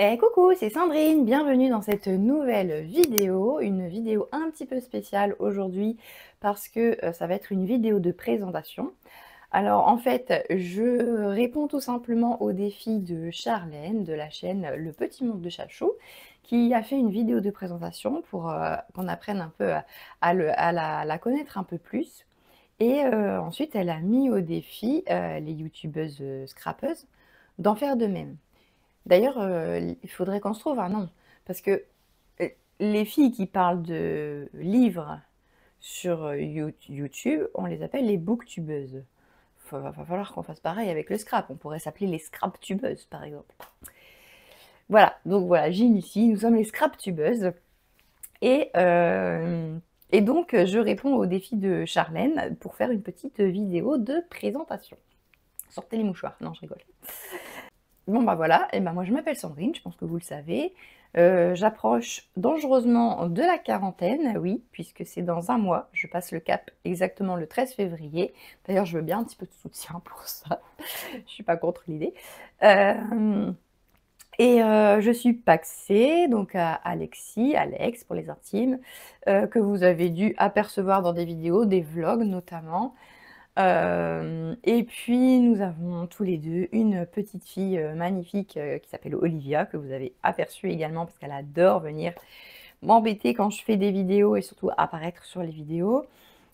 Coucou, c'est Sandrine, bienvenue dans cette nouvelle vidéo, une vidéo un petit peu spéciale aujourd'hui parce que ça va être une vidéo de présentation. Alors en fait, je réponds tout simplement au défi de Charlène de la chaîne Le Petit Monde de Chachou qui a fait une vidéo de présentation pour qu'on apprenne un peu à la connaître un peu plus. Et ensuite, elle a mis au défi les youtubeuses scrappeuses d'en faire de même. D'ailleurs, il faudrait qu'on se trouve un nom, parce que, les filles qui parlent de livres sur, YouTube, on les appelle les booktubeuses. Va falloir qu'on fasse pareil avec le scrap, on pourrait s'appeler les scraptubeuses, par exemple. Voilà, donc voilà, j'initie, nous sommes les scraptubeuses et donc je réponds au défi de Charlène pour faire une petite vidéo de présentation. Sortez les mouchoirs, non je rigole. Bon bah voilà, et ben moi je m'appelle Sandrine, je pense que vous le savez. J'approche dangereusement de la quarantaine, oui, puisque c'est dans un mois. Je passe le cap exactement le 13 février. D'ailleurs, je veux bien un petit peu de soutien pour ça. Je suis pas contre l'idée. Je suis paxée, donc à Alexis, Alex pour les intimes, que vous avez dû apercevoir dans des vidéos, des vlogs notamment. Et puis nous avons tous les deux une petite fille magnifique qui s'appelle Olivia, que vous avez aperçue également parce qu'elle adore venir m'embêter quand je fais des vidéos et surtout apparaître sur les vidéos.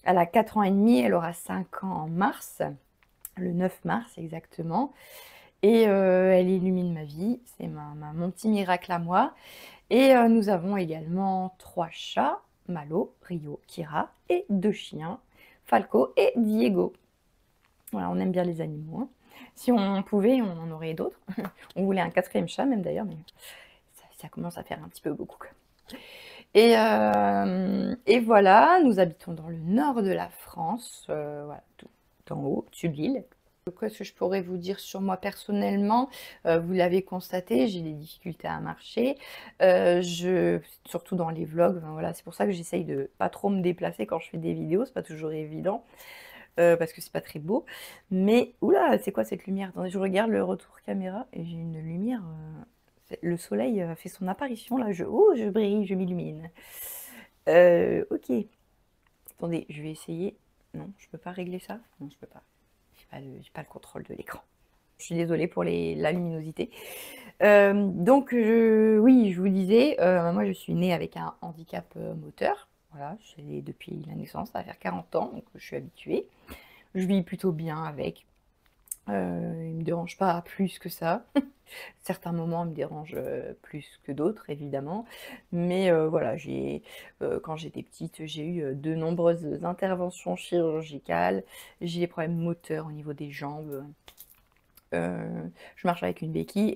Elle a 4 ans et demi, elle aura 5 ans en mars, le 9 mars exactement. Et elle illumine ma vie, c'est mon petit miracle à moi. Et nous avons également 3 chats, Malo, Rio, Kira, et 2 chiens, Falco et Diego. Voilà, on aime bien les animaux, hein. Si on pouvait, on en aurait d'autres. On voulait un 4e chat même d'ailleurs, mais ça commence à faire un petit peu beaucoup. Et voilà, nous habitons dans le nord de la France, voilà, tout en haut, au-dessus de l'île. Qu'est-ce que je pourrais vous dire sur moi personnellement? Vous l'avez constaté, j'ai des difficultés à marcher, surtout dans les vlogs, enfin, voilà, c'est pour ça que j'essaye de pas trop me déplacer quand je fais des vidéos, c'est pas toujours évident. Parce que c'est pas très beau. Mais, oula, c'est quoi cette lumière? Attendez, je regarde le retour caméra et j'ai une lumière. Le soleil fait son apparition là. Oh, je brille, je m'illumine. Ok. Attendez, je vais essayer. Non, je peux pas régler ça? Non, je peux pas. J'ai pas le contrôle de l'écran. Je suis désolée pour la luminosité. Donc, oui, je vous disais, moi je suis née avec un handicap moteur. Voilà, je l'ai depuis la naissance, ça va faire 40 ans, donc je suis habituée. Je vis plutôt bien avec. Il ne me dérange pas plus que ça. Certains moments me dérangent plus que d'autres, évidemment. Mais voilà, quand j'étais petite, j'ai eu de nombreuses interventions chirurgicales. J'ai des problèmes moteurs au niveau des jambes. Je marche avec une béquille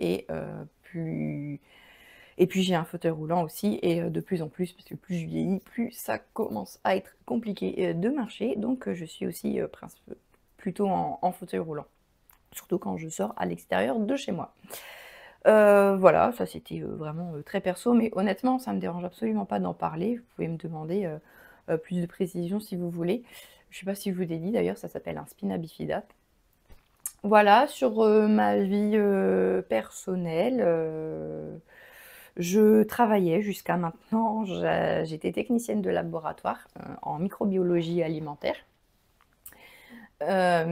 et puis j'ai un fauteuil roulant aussi, et de plus en plus, parce que plus je vieillis, plus ça commence à être compliqué de marcher. Donc je suis aussi plutôt en fauteuil roulant, surtout quand je sors à l'extérieur de chez moi. Voilà, ça c'était vraiment très perso, mais honnêtement, ça me dérange absolument pas d'en parler. Vous pouvez me demander plus de précision si vous voulez. Je sais pas si je vous l'ai dit, d'ailleurs, ça s'appelle un spina bifida. Voilà, sur ma vie personnelle, je travaillais jusqu'à maintenant, j'étais technicienne de laboratoire en microbiologie alimentaire. Bah,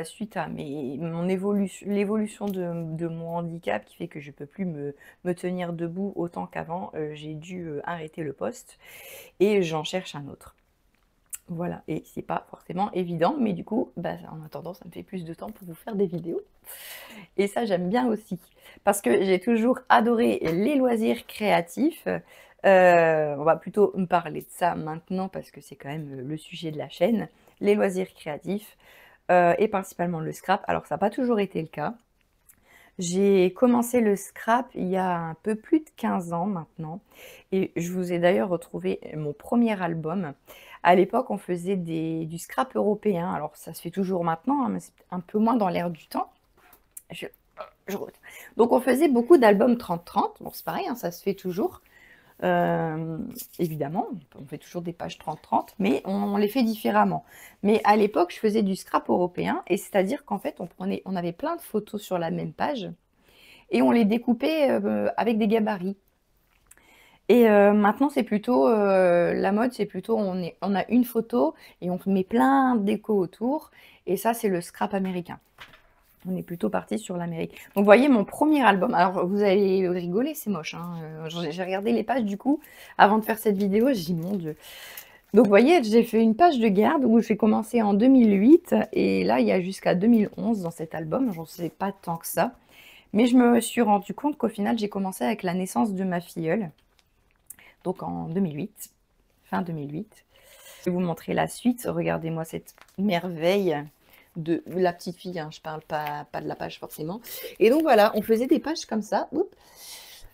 suite à l'évolution de mon handicap qui fait que je peux plus me tenir debout autant qu'avant, j'ai dû arrêter le poste et j'en cherche un autre. Voilà, et c'est pas forcément évident, mais du coup, bah, en attendant, ça me fait plus de temps pour vous faire des vidéos. Et ça, j'aime bien aussi, parce que j'ai toujours adoré les loisirs créatifs. On va plutôt me parler de ça maintenant, parce que c'est quand même le sujet de la chaîne. Les loisirs créatifs, et principalement le scrap. Alors, ça n'a pas toujours été le cas. J'ai commencé le scrap il y a un peu plus de 15 ans maintenant, et je vous ai d'ailleurs retrouvé mon premier album. À l'époque, on faisait du scrap européen, alors ça se fait toujours maintenant, hein, mais c'est un peu moins dans l'air du temps. Donc on faisait beaucoup d'albums 30-30, bon c'est pareil, hein, ça se fait toujours. Évidemment, on fait toujours des pages 30-30, mais on les fait différemment. Mais à l'époque, je faisais du scrap européen, et c'est-à-dire qu'en fait, on avait plein de photos sur la même page, et on les découpait avec des gabarits. Et maintenant, c'est plutôt la mode, c'est plutôt on a une photo et on met plein de déco autour. Et ça, c'est le scrap américain. On est plutôt parti sur l'Amérique. Donc, vous voyez mon premier album. Alors, vous allez rigoler, c'est moche, hein. J'ai regardé les pages du coup avant de faire cette vidéo. J'ai dit, mon Dieu. Donc, vous voyez, j'ai fait une page de garde où j'ai commencé en 2008. Et là, il y a jusqu'à 2011 dans cet album. Je ne sais pas tant que ça. Mais je me suis rendu compte qu'au final, j'ai commencé avec la naissance de ma filleule. Donc en 2008, fin 2008. Je vais vous montrer la suite. Regardez-moi cette merveille de la petite fille, hein. Je parle pas de la page forcément. Et donc voilà, on faisait des pages comme ça, où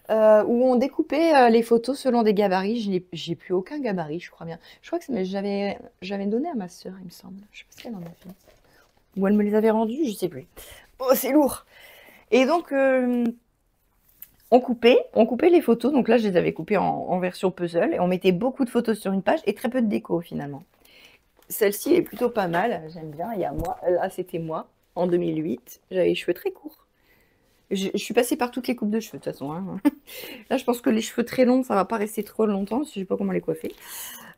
on découpait les photos selon des gabarits. J'ai plus aucun gabarit, je crois bien. Je crois que j'avais donné à ma soeur, il me semble. Je sais pas ce qu'elle en a fait. Ou elle me les avait rendus, je sais plus. Oh, c'est lourd. Et donc, on coupait les photos. Donc là, je les avais coupées en version puzzle. Et on mettait beaucoup de photos sur une page et très peu de déco finalement. Celle-ci est plutôt pas mal. J'aime bien. Il y a moi. Là, c'était moi en 2008. J'avais les cheveux très courts. Je suis passée par toutes les coupes de cheveux de toute façon, hein. Là, je pense que les cheveux très longs, ça va pas rester trop longtemps. Je sais pas comment les coiffer.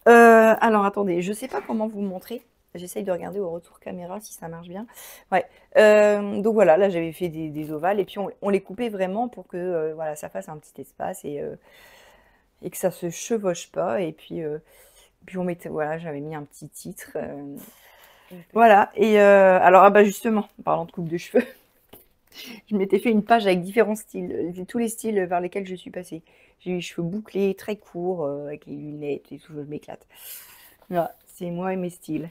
Alors, attendez. Je sais pas comment vous montrer. J'essaye de regarder au retour caméra si ça marche bien. Ouais. Donc voilà, là j'avais fait des ovales et puis on les coupait vraiment pour que voilà, ça fasse un petit espace et que ça se chevauche pas. Et puis on mettait, voilà, j'avais mis un petit titre. Voilà. Et alors, ah bah justement, en parlant de coupe de cheveux, je m'étais fait une page avec différents styles, tous les styles vers lesquels je suis passée. J'ai eu les cheveux bouclés, très courts, avec les lunettes et tout, je m'éclate. Voilà, c'est moi et mes styles.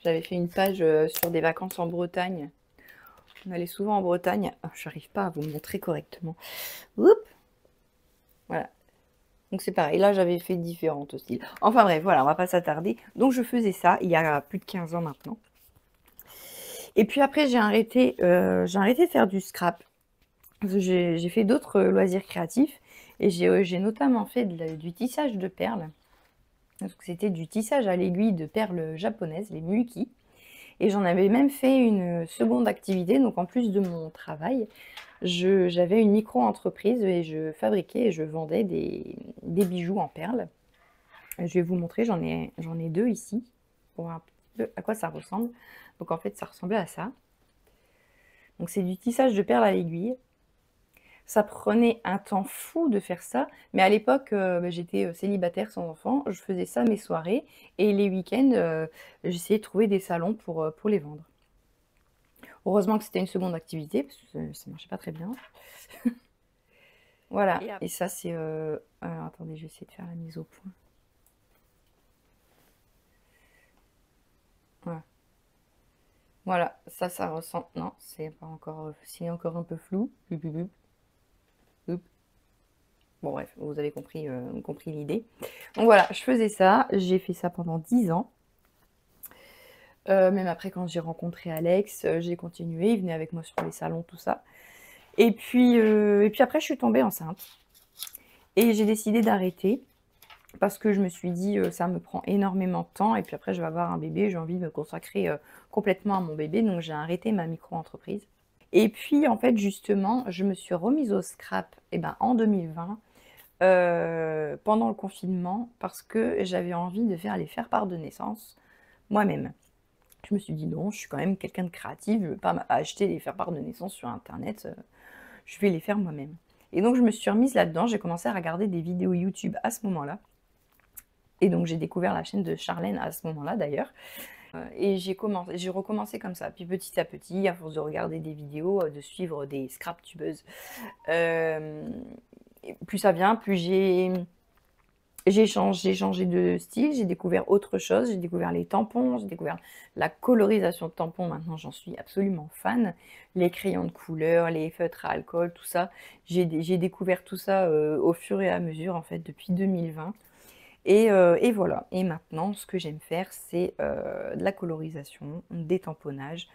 J'avais fait une page sur des vacances en Bretagne. On allait souvent en Bretagne. Oh, je n'arrive pas à vous montrer correctement. Oups. Voilà. Donc c'est pareil. Là, j'avais fait différentes styles. Enfin bref, voilà, on va pas s'attarder. Donc je faisais ça il y a plus de 15 ans maintenant. Et puis après, j'ai arrêté de faire du scrap. J'ai fait d'autres loisirs créatifs. Et j'ai notamment fait du tissage de perles. C'était du tissage à l'aiguille de perles japonaises, les muki. Et j'en avais même fait une seconde activité. Donc en plus de mon travail, j'avais une micro-entreprise et je fabriquais et je vendais des bijoux en perles. Je vais vous montrer, j'en ai deux ici, pour voir un petit peu à quoi ça ressemble. Donc en fait, ça ressemblait à ça. Donc c'est du tissage de perles à l'aiguille. Ça prenait un temps fou de faire ça, mais à l'époque, j'étais célibataire sans enfant, je faisais ça mes soirées et les week-ends, j'essayais de trouver des salons pour les vendre. Heureusement que c'était une seconde activité, parce que ça ne marchait pas très bien. Voilà, et ça c'est... alors, attendez, je vais essayer de faire la mise au point. Voilà. Voilà, ça ressemble... Non, c'est pas encore... c'est encore un peu flou. Bon bref, vous avez compris l'idée. Donc voilà, je faisais ça, j'ai fait ça pendant 10 ans. Même après quand j'ai rencontré Alex, j'ai continué, il venait avec moi sur les salons, tout ça. Et puis après je suis tombée enceinte. Et j'ai décidé d'arrêter. Parce que je me suis dit, ça me prend énormément de temps. Et puis après je vais avoir un bébé, j'ai envie de me consacrer complètement à mon bébé. Donc j'ai arrêté ma micro-entreprise. Et puis en fait justement, je me suis remise au scrap en 2020. Pendant le confinement parce que j'avais envie de faire les faire-part de naissance moi-même. Je me suis dit non, je suis quand même quelqu'un de créatif, je ne veux pas acheter les faire-part de naissance sur internet, je vais les faire moi-même. Et donc je me suis remise là-dedans, j'ai commencé à regarder des vidéos YouTube à ce moment-là. Et donc j'ai découvert la chaîne de Charlène à ce moment-là d'ailleurs. Et j'ai recommencé comme ça. Puis petit à petit, à force de regarder des vidéos, de suivre des scrap-tubeuses, plus ça vient, plus j'ai changé de style, j'ai découvert autre chose, j'ai découvert les tampons, j'ai découvert la colorisation de tampons, maintenant j'en suis absolument fan. Les crayons de couleur, les feutres à alcool, tout ça. J'ai découvert tout ça au fur et à mesure en fait depuis 2020. Et voilà, et maintenant ce que j'aime faire c'est de la colorisation, des tamponnages.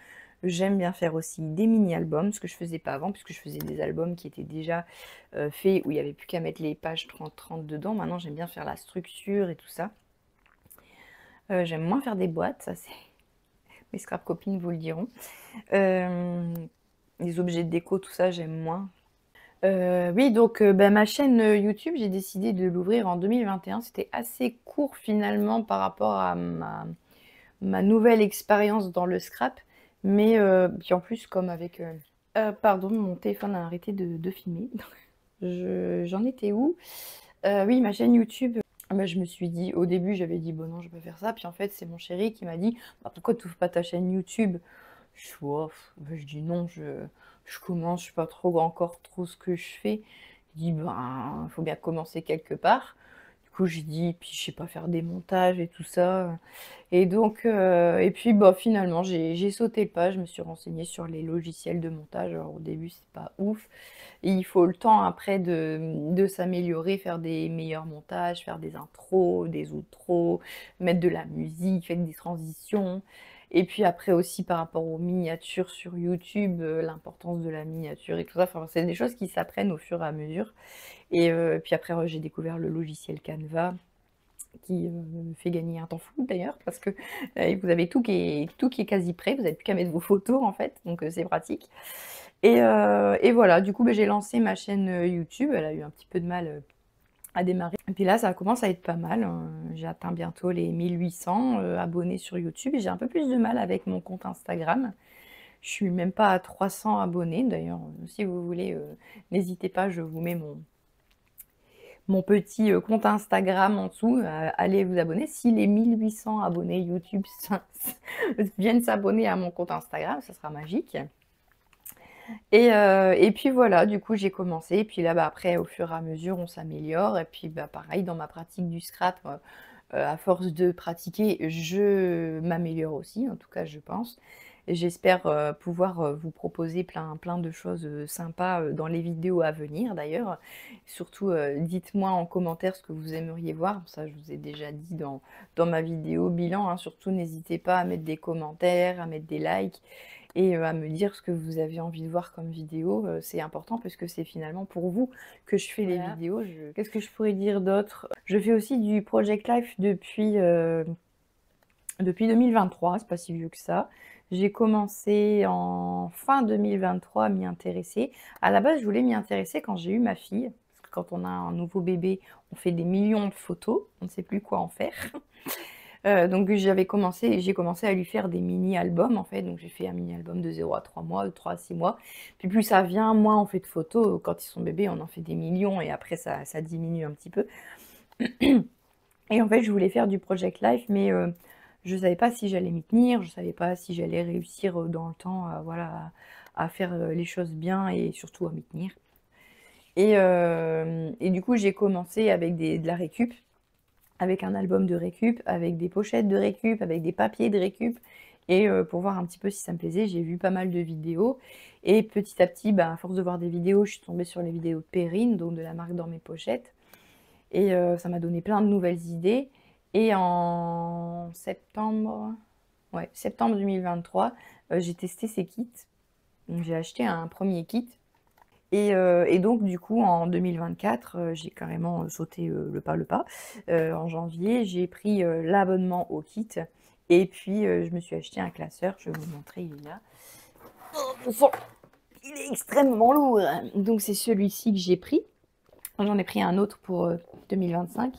J'aime bien faire aussi des mini-albums, ce que je faisais pas avant, puisque je faisais des albums qui étaient déjà faits, où il n'y avait plus qu'à mettre les pages 30-30 dedans. Maintenant, j'aime bien faire la structure et tout ça. J'aime moins faire des boîtes, ça c'est... Mes scrap copines vous le diront. les objets de déco, tout ça, j'aime moins. Oui, donc bah, ma chaîne, YouTube, j'ai décidé de l'ouvrir en 2021. C'était assez court finalement par rapport à ma nouvelle expérience dans le scrap. Mais puis en plus comme avec, pardon, mon téléphone a arrêté de filmer. J'en étais où? Oui, ma chaîne YouTube, bah, je me suis dit au début, j'avais dit: «Bon non, je vais pas faire ça». Puis en fait, c'est mon chéri qui m'a dit: «Bah, pourquoi tu ouvres pas ta chaîne YouTube?» Je fais: «Oh, bah», je dis: «Non, je commence, je sais pas trop encore trop ce que je fais». Il dit: «Ben, faut bien commencer quelque part». Du coup, j'ai dit: «Puis je sais pas faire des montages et tout ça». Et donc et puis, bah, finalement, j'ai sauté le pas. Je me suis renseignée sur les logiciels de montage. Alors au début, c'est pas ouf. Et il faut le temps après de s'améliorer, faire des meilleurs montages, faire des intros, des outros, mettre de la musique, faire des transitions. Et puis après aussi par rapport aux miniatures sur YouTube, l'importance de la miniature et tout ça. Enfin, c'est des choses qui s'apprennent au fur et à mesure. Et puis après, j'ai découvert le logiciel Canva qui, me fait gagner un temps fou d'ailleurs parce que, vous avez tout qui est quasi prêt. Vous avez plus qu'à mettre vos photos en fait, donc c'est pratique. Et voilà, du coup, beh, j'ai lancé ma chaîne, YouTube. Elle a eu un petit peu de mal, à démarrer. Et puis là, ça commence à être pas mal, hein. J'ai atteint bientôt les 1 800, abonnés sur YouTube et j'ai un peu plus de mal avec mon compte Instagram. Je suis même pas à 300 abonnés. D'ailleurs, si vous voulez, n'hésitez pas, je vous mets mon petit, compte Instagram en dessous, allez vous abonner. Si les 1 800 abonnés YouTube viennent s'abonner à mon compte Instagram, ça sera magique. Et puis voilà, du coup, j'ai commencé. Et puis là, bah, après, au fur et à mesure, on s'améliore. Et puis, bah, pareil, dans ma pratique du scrap, à force de pratiquer, je m'améliore aussi, en tout cas, je pense. Et j'espère, pouvoir, vous proposer plein de choses, sympas, dans les vidéos à venir d'ailleurs. Surtout, dites-moi en commentaire ce que vous aimeriez voir. Ça, je vous ai déjà dit dans ma vidéo bilan, hein. Surtout, n'hésitez pas à mettre des commentaires, à mettre des likes et à me dire ce que vous avez envie de voir comme vidéo. C'est important parce que c'est finalement pour vous que je fais les Voilà. vidéos. Qu'est-ce que je pourrais dire d'autre? Je fais aussi du Project Life depuis 2023, c'est pas si vieux que ça. J'ai commencé en fin 2023 à m'y intéresser. À la base, je voulais m'y intéresser quand j'ai eu ma fille, parce que quand on a un nouveau bébé, on fait des millions de photos, on ne sait plus quoi en faire. Donc j'ai commencé à lui faire des mini-albums en fait. Donc j'ai fait un mini-album de 0 à 3 mois, de 3 à 6 mois. Puis plus ça vient, moins on fait de photos. Quand ils sont bébés, on en fait des millions et après ça diminue un petit peu. Et en fait, je voulais faire du Project Life, mais je ne savais pas si j'allais m'y tenir, je ne savais pas si j'allais réussir, dans le temps voilà, à faire, les choses bien et surtout à m'y tenir. Et du coup, j'ai commencé avec de la récup, avec un album de récup, avec des pochettes de récup, avec des papiers de récup. Et pour voir un petit peu si ça me plaisait, j'ai vu pas mal de vidéos. Et petit à petit, bah, à force de voir des vidéos, je suis tombée sur les vidéos de Perrine, donc de la marque Dans mes pochettes. Et ça m'a donné plein de nouvelles idées. Et en septembre, ouais, septembre 2023, j'ai testé ces kits. Donc j'ai acheté un premier kit. Et donc du coup en 2024, j'ai carrément, sauté, le pas. En janvier, j'ai pris, l'abonnement au kit et puis, je me suis acheté un classeur. Je vais vous montrer, il est là. Oh mon sang! Il est extrêmement lourd! Donc c'est celui-ci que j'ai pris. J'en ai pris un autre pour, 2025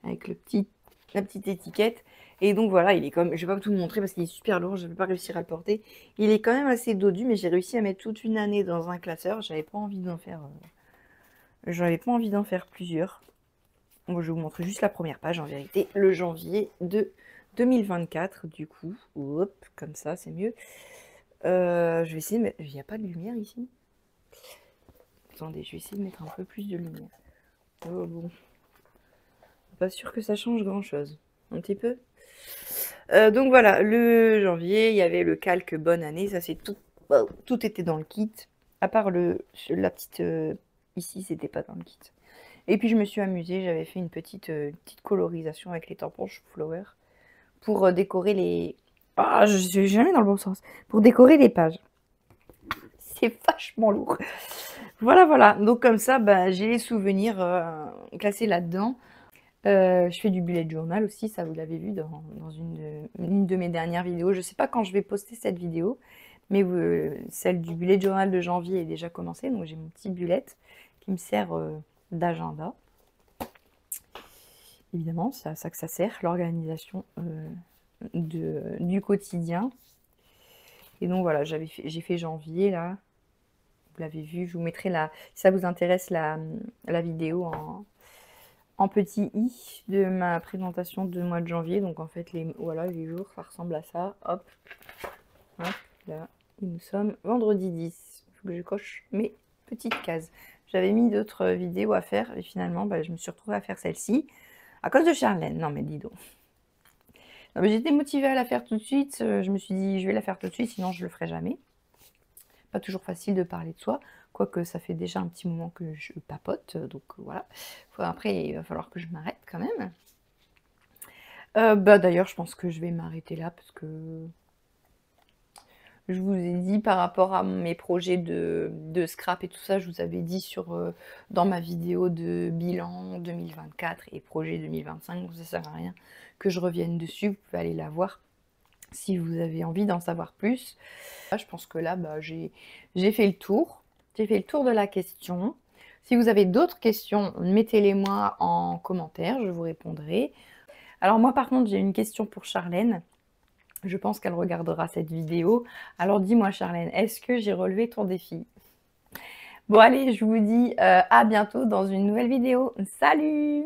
avec la petite étiquette. Et donc voilà, il est comme, je vais pas tout vous montrer parce qu'il est super lourd, je vais pas réussir à le porter. Il est quand même assez dodu, mais j'ai réussi à mettre toute une année dans un classeur. J'avais pas envie d'en faire plusieurs. Donc je vais vous montrer juste la première page en vérité, le janvier de 2024 du coup. Hop, comme ça c'est mieux. Je vais essayer de mettre... Il n'y a pas de lumière ici? Attendez, je vais essayer de mettre un peu plus de lumière. Oh bon. Pas sûr que ça change grand chose. Un petit peu. Donc voilà, le janvier, il y avait le calque bonne année. Ça c'est tout. Wow, tout était dans le kit. À part la petite. Ici, c'était pas dans le kit. Et puis je me suis amusée, j'avais fait une petite colorisation avec les tampons chou-flower pour décorer les... Ah, je suis jamais dans le bon sens. Pour décorer les pages. C'est vachement lourd. Voilà, voilà. Donc comme ça, bah, j'ai les souvenirs classés là-dedans. Je fais du bullet journal aussi, ça vous l'avez vu dans une de mes dernières vidéos. Je sais pas quand je vais poster cette vidéo, Mais celle du bullet journal de janvier est déjà commencée, donc j'ai mon petit bullet qui me sert d'agenda. Évidemment, c'est à ça que ça sert, l'organisation du quotidien. Et donc voilà, j'ai fait janvier là. Vous l'avez vu, je vous mettrai si ça vous intéresse la vidéo en petit i de ma présentation de mois de janvier. Donc en fait, voilà, les jours, ça ressemble à ça. Hop, hop, là, nous sommes vendredi 10. Il faut que je coche mes petites cases. J'avais mis d'autres vidéos à faire et finalement, je me suis retrouvée à faire celle-ci à cause de Charlène. Non mais dis donc. J'étais motivée à la faire tout de suite. Je me suis dit, je vais la faire tout de suite, sinon je le ferai jamais. Pas toujours facile de parler de soi, quoique ça fait déjà un petit moment que je papote, donc voilà. Après, il va falloir que je m'arrête quand même. D'ailleurs, je pense que je vais m'arrêter là parce que je vous ai dit par rapport à mes projets de scrap et tout ça, je vous avais dit dans ma vidéo de bilan 2024 et projet 2025, donc ça sert à rien que je revienne dessus, vous pouvez aller la voir si vous avez envie d'en savoir plus. Je pense que là, j'ai fait le tour. J'ai fait le tour de la question. Si vous avez d'autres questions, mettez-les moi en commentaire, je vous répondrai. Alors moi, par contre, j'ai une question pour Charlène. Je pense qu'elle regardera cette vidéo. Alors dis-moi, Charlène, est-ce que j'ai relevé ton défi? Bon, allez, je vous dis à bientôt dans une nouvelle vidéo. Salut!